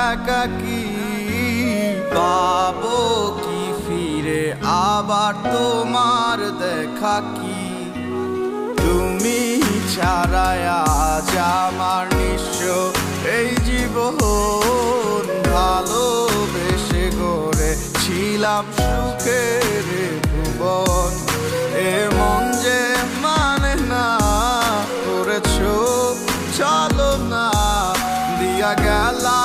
একাকী। পাবো কি ফিরে আবার তোমার দেখা কি? তুমি ছাড়াই আজ আমার নিঃস্ব এই জীবন। ভালোবেসে গড়েছিলাম সুখের ভুবন। এ মন যে মানে না, করেছো চলো না, দিয়া গেলা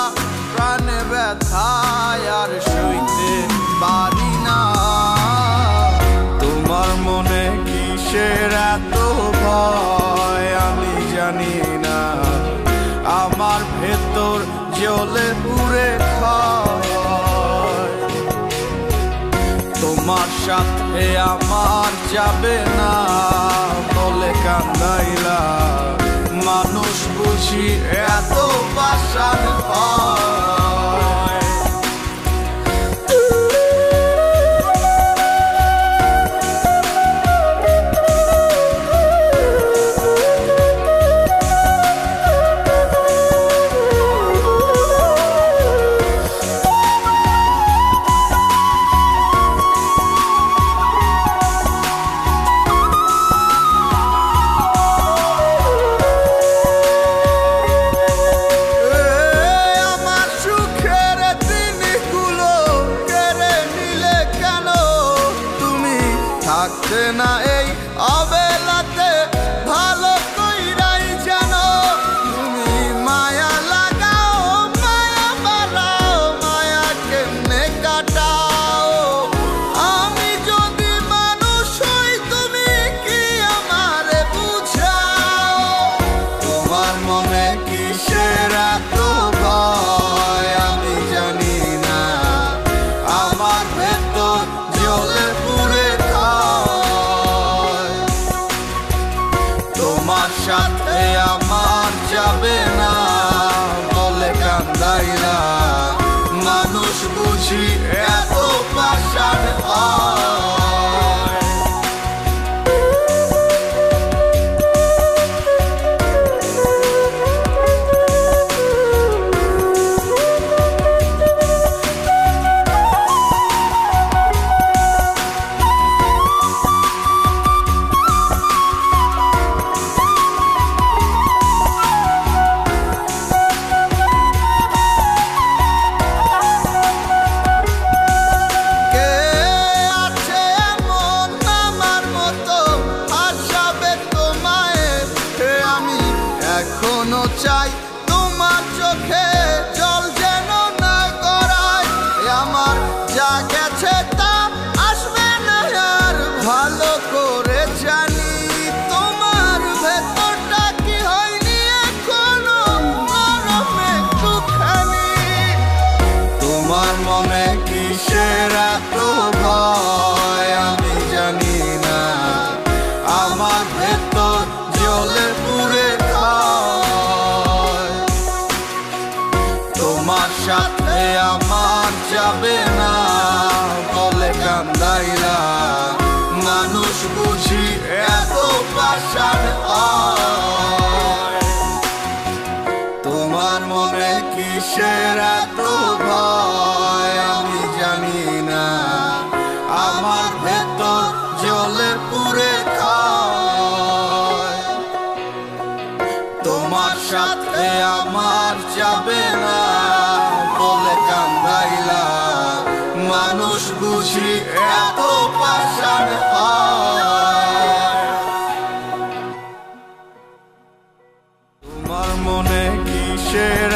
প্রাণে ব্যথায় আর সইতে পারি না। তোমার মনে কিসের এত ভয় আমি জানি না। আমার ভেতর জ্বলে পুড়ে খায়। তোমার সাথে আমার যাবে না বলে কান্দাইলা। মানুষ বুঝি এত পাষাণ হয়। থাকতে না এই অবেলাতে ভালো কইরাই জানো। তুমি মায়া লাগাও, মায়া বাড়াও, মায়া কেমনে কাটাও। আমি যদি মানুষ হই তুমি কি আমারে বুঝাও। তোমার মনে কিসের এত ভয় আমি জানি না। আমার ভেতর জ্বলে পুড়ে তোমার সাথে আমার যাবে না বলে কান্দাইলা। মানুষ বুঝি এত পাষাণ হয়। এখনো চাই তোমার চোখে জল যেন না গড়ায়। আমার যা গেছে তা আসবে না আর ভালো করে জানি। তোমার ভেতরটা কি হয়নি এখনো নরম একটুখানি। তোমার মনে কিসের এত ভয় আমি জানি না। আমার ভেতর জ্বলে পুড়ে তোমার সাথে আমার যাবে না বলে কান্দাইলা। মানুষ বুঝি এত পাষাণ হয়। তোমার মনে কিসের এত ভয় আমি জানি না। আমার ভেতর জ্বলে পুড়ে খায়। তোমার সাথে আমার যাবে না বলে কান্দাইলা। মানুষ বুঝি এত পাষাণ হয়। তোমার মনে কিসের